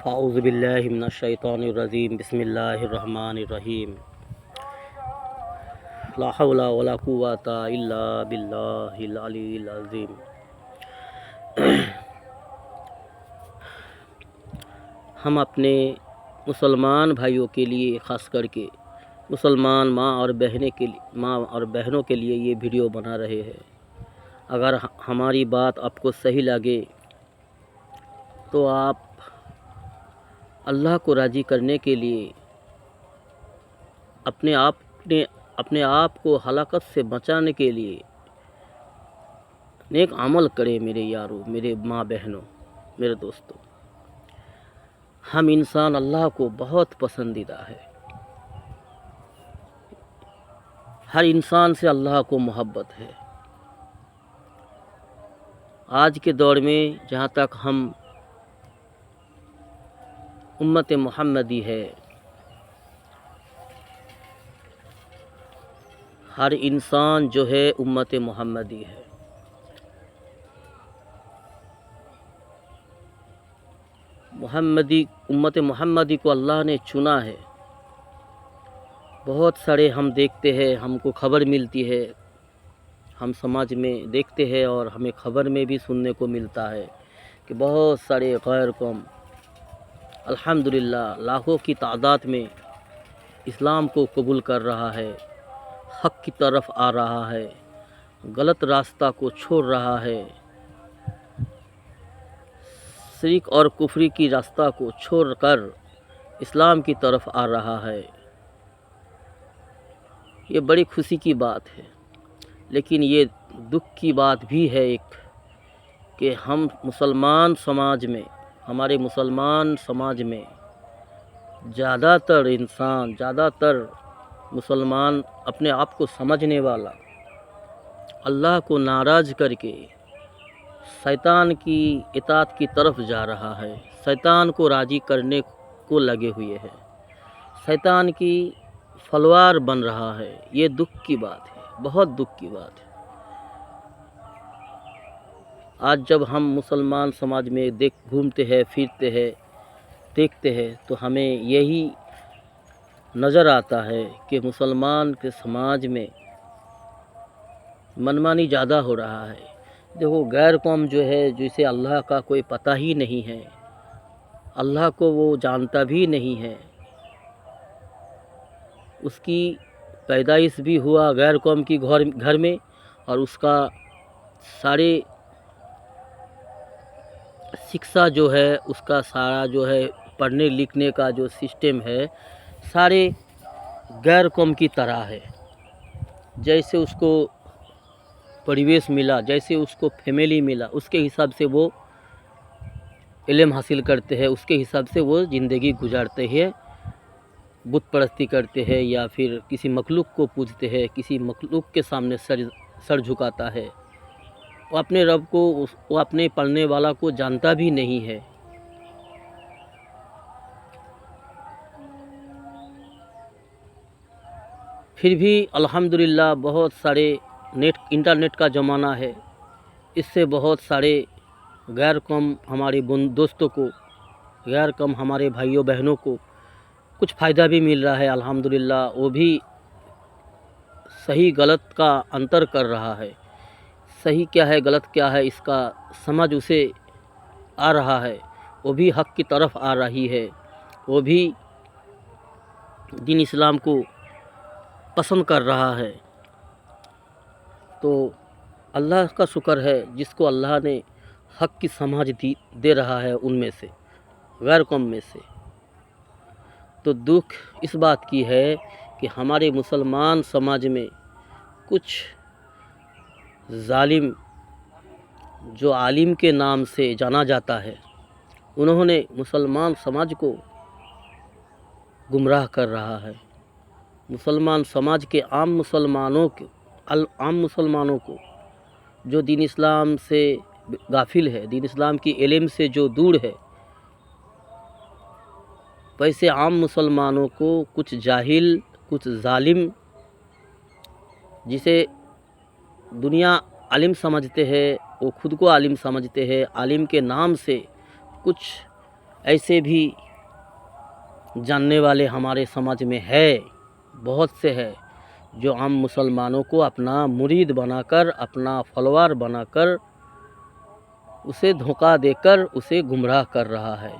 اعوذ باللہ من الشیطان الرجیم بسم اللہ الرحمن الرحیم لا حول ولا قوة الا باللہ العلی العظیم۔ ہم اپنے مسلمان بھائیوں کے لیے، خاص کر کے مسلمان ماں اور بہنوں کے لیے یہ ویڈیو بنا رہے ہیں۔ اگر ہماری بات آپ کو صحیح لگے تو آپ اللہ کو راضی کرنے کے لیے اپنے آپ کو ہلاکت سے بچانے کے لیے نیک عمل کریں میرے یارو، میرے ماں بہنوں، میرے دوستوں۔ ہم انسان اللہ کو بہت پسندیدہ ہے۔ ہر انسان سے اللہ کو محبت ہے۔ آج کے دور میں جہاں تک ہم امت محمدی ہے، ہر انسان جو ہے امت محمدی ہے۔ امت محمدی کو اللہ نے چنا ہے۔ بہت سارے ہم دیکھتے ہیں، ہم کو خبر ملتی ہے، ہم سماج میں دیکھتے ہیں اور ہمیں خبر میں بھی سننے کو ملتا ہے کہ بہت سارے غیر قوم الحمدللہ لاکھوں کی تعداد میں اسلام کو قبول کر رہا ہے، حق کی طرف آ رہا ہے، غلط راستہ کو چھوڑ رہا ہے، شرک اور کفری کی راستہ کو چھوڑ کر اسلام کی طرف آ رہا ہے۔ یہ بڑی خوشی کی بات ہے، لیکن یہ دکھ کی بات بھی ہے ایک کہ ہمارے مسلمان سماج میں زیادہ تر مسلمان اپنے آپ کو سمجھنے والا اللہ کو ناراض کر کے شیطان کی اطاعت کی طرف جا رہا ہے، شیطان کو راضی کرنے کو لگے ہوئے ہے، شیطان کی فلوار بن رہا ہے۔ یہ دکھ کی بات ہے، بہت دکھ کی بات ہے۔ آج جب ہم مسلمان سماج میں گھومتے ہیں، پھرتے ہیں، دیکھتے ہیں تو ہمیں یہی نظر آتا ہے کہ مسلمان کے سماج میں منمانی زیادہ ہو رہا ہے۔ دیکھو، غیر قوم جو ہے، جسے اللہ کا کوئی پتہ ہی نہیں ہے، اللہ کو وہ جانتا بھی نہیں ہے، اس کی پیدائش بھی ہوا غیر قوم کی گھر میں، اور اس کا سارے شکشا جو ہے، اس کا سارا جو ہے پڑھنے لکھنے کا جو سسٹم ہے، سارے غیر قوم کی طرح ہے۔ جیسے اس کو پریویش ملا، جیسے اس کو فیملی ملا، اس کے حساب سے وہ علم حاصل کرتے ہیں، اس کے حساب سے وہ زندگی گزارتے ہیں، بت پرستی کرتے ہیں یا پھر کسی مخلوق کو پوجتے ہیں، کسی مخلوق کے سامنے سر جھکاتا ہے۔ وہ اپنے رب کو، وہ اپنے پالنے والا کو جانتا بھی نہیں ہے۔ پھر بھی الحمدللہ بہت سارے انٹرنیٹ کا زمانہ ہے، اس سے بہت سارے غیر قوم ہمارے دوستوں کو، غیر قوم ہمارے بھائیوں بہنوں کو کچھ فائدہ بھی مل رہا ہے۔ الحمدللہ وہ بھی صحیح غلط کا انتر کر رہا ہے، صحیح کیا ہے غلط کیا ہے اس کا سمجھ اسے آ رہا ہے، وہ بھی حق کی طرف آ رہی ہے، وہ بھی دین اسلام کو پسند کر رہا ہے۔ تو اللہ کا شکر ہے جس کو اللہ نے حق کی سمجھ دے رہا ہے ان میں سے، غیر قوم میں سے۔ تو دکھ اس بات کی ہے کہ ہمارے مسلمان سماج میں کچھ ظالم جو عالم کے نام سے جانا جاتا ہے، انہوں نے مسلمان سماج کو گمراہ کر رہا ہے۔ مسلمان سماج کے عام مسلمانوں کو جو دین اسلام سے غافل ہے، دین اسلام کی علم سے جو دور ہے، ویسے عام مسلمانوں کو کچھ جاہل، کچھ ظالم، جسے دنیا عالم سمجھتے ہیں، وہ خود کو عالم سمجھتے ہیں، عالم کے نام سے کچھ ایسے بھی جاننے والے ہمارے سماج میں ہے، بہت سے ہے، جو عام مسلمانوں کو اپنا مرید بنا کر، اپنا فالوور بنا کر اسے دھوکہ دے کر اسے گمراہ کر رہا ہے،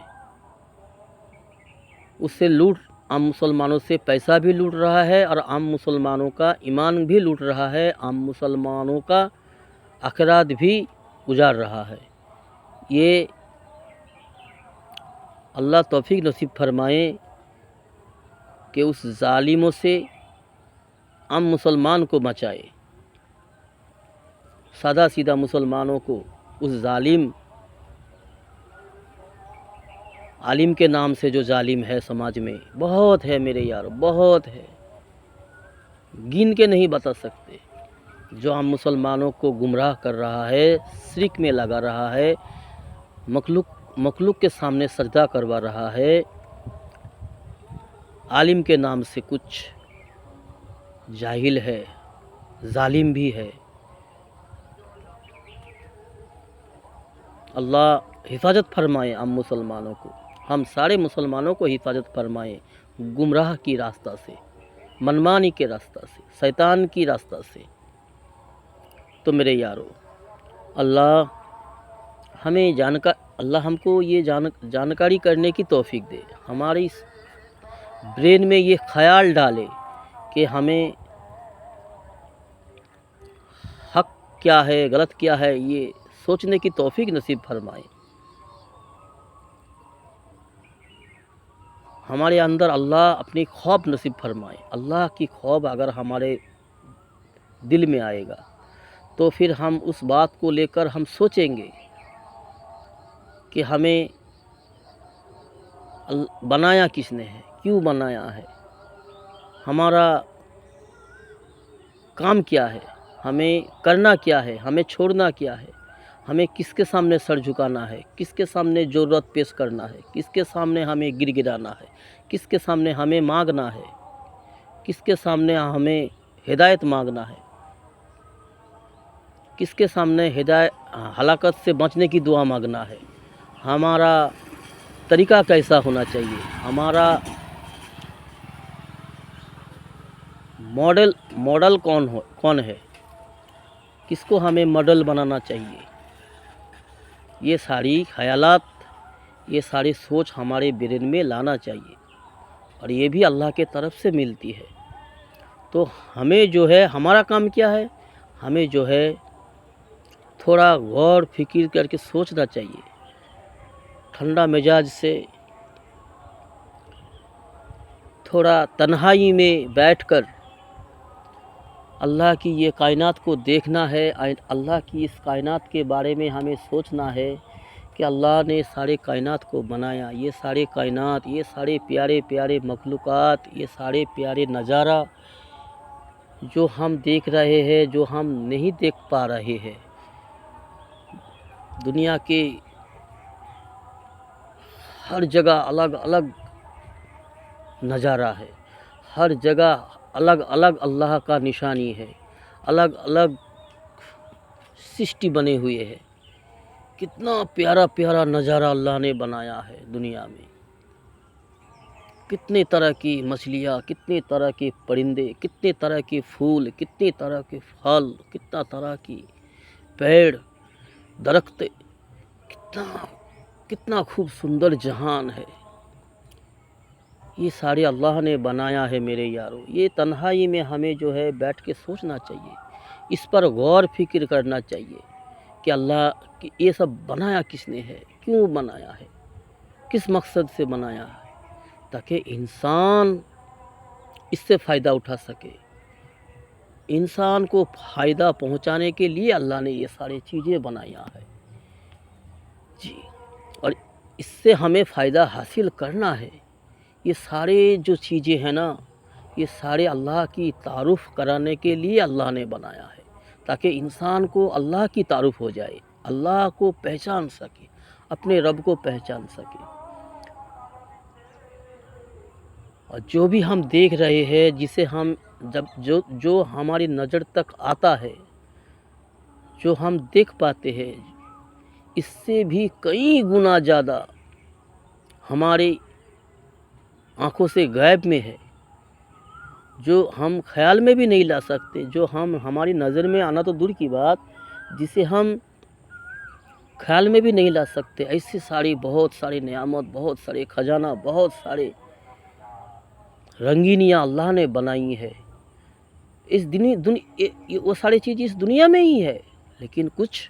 اس سے عام مسلمانوں سے پیسہ بھی لوٹ رہا ہے، اور عام مسلمانوں کا ایمان بھی لوٹ رہا ہے، عام مسلمانوں کا اخراج بھی اجاڑ رہا ہے۔ یہ اللہ توفیق نصیب فرمائے کہ اس ظالموں سے عام مسلمان کو بچائے، سادہ سیدھا مسلمانوں کو اس ظالم عالم کے نام سے جو ظالم ہے سماج میں بہت ہے میرے یارو، بہت ہے، گن کے نہیں بتا سکتے، جو ہم مسلمانوں کو گمراہ کر رہا ہے، شرک میں لگا رہا ہے، مخلوق کے سامنے سجدہ کروا رہا ہے، عالم کے نام سے کچھ جاہل ہے، ظالم بھی ہے۔ اللہ حفاظت فرمائے ہم مسلمانوں کو، ہم سارے مسلمانوں کو حفاظت فرمائے گمراہ کی راستہ سے، منمانی کے راستہ سے، شیطان کی راستہ سے۔ تو میرے یارو، اللہ ہم کو یہ جانکاری کرنے کی توفیق دے، ہماری برین میں یہ خیال ڈالے کہ ہمیں حق کیا ہے، غلط کیا ہے، یہ سوچنے کی توفیق نصیب فرمائے۔ ہمارے اندر اللہ اپنی خواب نصیب فرمائے۔ اللہ کی خواب اگر ہمارے دل میں آئے گا تو پھر ہم اس بات کو لے کر ہم سوچیں گے کہ ہمیں بنایا کس نے ہے، کیوں بنایا ہے، ہمارا کام کیا ہے، ہمیں کرنا کیا ہے، ہمیں چھوڑنا کیا ہے، ہمیں کس کے سامنے سر جھکانا ہے، کس کے سامنے ضرورت پیش کرنا ہے، کس کے سامنے ہمیں گر گرانا ہے، کس کے سامنے ہمیں مانگنا ہے، کس کے سامنے ہمیں ہدایت مانگنا ہے، کس کے سامنے ہلاکت سے بچنے کی دعا مانگنا ہے، ہمارا طریقہ کیسا ہونا چاہیے، ہمارا ماڈل کون ہے، کس کو ہمیں ماڈل بنانا چاہیے، یہ ساری خیالات، یہ ساری سوچ ہمارے برین میں لانا چاہیے، اور یہ بھی اللہ کے طرف سے ملتی ہے۔ تو ہمیں جو ہے، ہمارا کام کیا ہے، ہمیں جو ہے تھوڑا غور فکر کر کے سوچنا چاہیے، ٹھنڈا مزاج سے تھوڑا تنہائی میں بیٹھ کر اللہ کی یہ کائنات کو دیکھنا ہے، اللہ کی اس کائنات کے بارے میں ہمیں سوچنا ہے کہ اللہ نے سارے کائنات کو بنایا، یہ سارے کائنات، یہ سارے پیارے پیارے مخلوقات، یہ سارے پیارے نظارہ جو ہم دیکھ رہے ہیں، جو ہم نہیں دیکھ پا رہے ہیں، دنیا کے ہر جگہ الگ الگ نظارہ ہے، ہر جگہ الگ الگ اللہ کا نشانی ہے، الگ الگ سرشٹی بنے ہوئے ہے، کتنا پیارا پیارا نظارہ اللہ نے بنایا ہے دنیا میں، کتنے طرح کی مچھلیاں، کتنے طرح کے پرندے، کتنے طرح کے پھول، کتنے طرح کے پھل، کتنا طرح کی پیڑ درخت، کتنا خوب سندر جہان ہے، یہ سارے اللہ نے بنایا ہے میرے یارو۔ یہ تنہائی میں ہمیں جو ہے بیٹھ کے سوچنا چاہیے، اس پر غور فکر کرنا چاہیے کہ اللہ یہ سب بنایا کس نے ہے، کیوں بنایا ہے، کس مقصد سے بنایا ہے، تاکہ انسان اس سے فائدہ اٹھا سکے۔ انسان کو فائدہ پہنچانے کے لیے اللہ نے یہ ساری چیزیں بنایا ہے جی، اور اس سے ہمیں فائدہ حاصل کرنا ہے۔ یہ سارے جو چیزیں ہیں نا، یہ سارے اللہ کی تعارف کرانے کے لیے اللہ نے بنایا ہے، تاکہ انسان کو اللہ کی تعارف ہو جائے، اللہ کو پہچان سکے، اپنے رب کو پہچان سکے۔ اور جو بھی ہم دیکھ رہے ہیں، جسے ہم جو ہماری نظر تک آتا ہے، جو ہم دیکھ پاتے ہیں، اس سے بھی کئی گنا زیادہ ہماری آنکھوں سے غائب میں ہے، جو ہم خیال میں بھی نہیں لا سکتے، جو ہماری نظر میں آنا تو دور کی بات، جسے ہم خیال میں بھی نہیں لا سکتے، ایسی ساری بہت ساری نعمت، بہت سارے خزانہ، بہت سارے رنگینیاں اللہ نے بنائی ہے۔ وہ ساری چیز اس دنیا میں ہی ہے، لیکن کچھ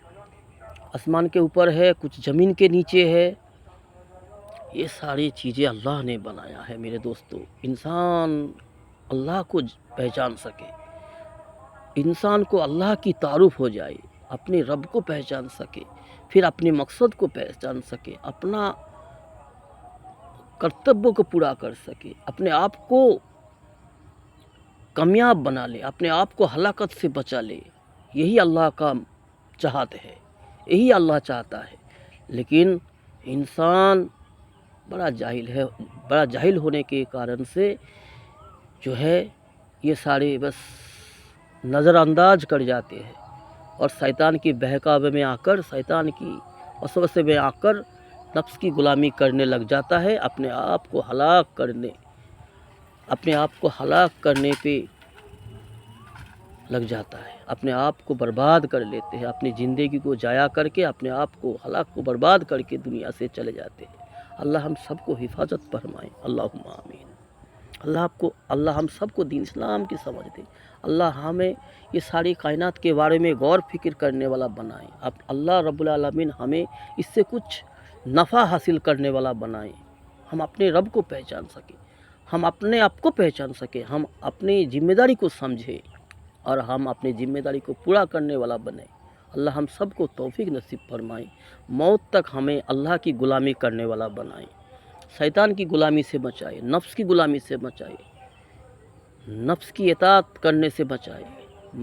آسمان کے اوپر ہے، کچھ زمین کے نیچے ہے۔ یہ ساری چیزیں اللہ نے بنایا ہے میرے دوستو۔ انسان اللہ کو پہچان سکے، انسان کو اللہ کی تعارف ہو جائے، اپنے رب کو پہچان سکے، پھر اپنے مقصد کو پہچان سکے، اپنا کرتبیہ کو پورا کر سکے، اپنے آپ کو کامیاب بنا لے، اپنے آپ کو ہلاکت سے بچا لے۔ یہی اللہ کا چاہت ہے، یہی اللہ چاہتا ہے۔ لیکن انسان بڑا جاہل ہونے کے کارن سے جو ہے یہ سارے بس نظر انداز کر جاتے ہیں، اور شیطان کی بہکاوے میں آ کر، شیطان کی وسوسے میں آ کر نفس کی غلامی کرنے لگ جاتا ہے، اپنے آپ کو ہلاک کرنے پہ لگ جاتا ہے، اپنے آپ کو برباد کر لیتے ہیں، اپنی زندگی کو ضائع کر کے، اپنے آپ کو ہلاک کو برباد کر کے دنیا سے چلے جاتے ہیں۔ اللہ ہم سب کو حفاظت فرمائے، اللہم آمین۔ اللہ ہم سب کو دین اسلام کی سمجھ دے، اللہ ہمیں یہ ساری کائنات کے بارے میں غور فکر کرنے والا بنائے، اللہ رب العالمین ہمیں اس سے کچھ نفع حاصل کرنے والا بنائے، ہم اپنے رب کو پہچان سکیں، ہم اپنے آپ کو پہچان سکیں، ہم اپنی ذمہ داری کو سمجھیں، اور ہم اپنی ذمہ داری کو پورا کرنے والا بنیں۔ اللہ ہم سب کو توفیق نصیب فرمائے، موت تک ہمیں اللہ کی غلامی کرنے والا بنائے، شیطان کی غلامی سے بچائے، نفس کی غلامی سے بچائے، نفس کی اطاعت کرنے سے بچائے،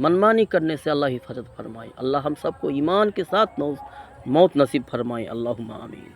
منمانی کرنے سے اللہ حفاظت فرمائے۔ اللہ ہم سب کو ایمان کے ساتھ موت نصیب فرمائے، اللہم آمین۔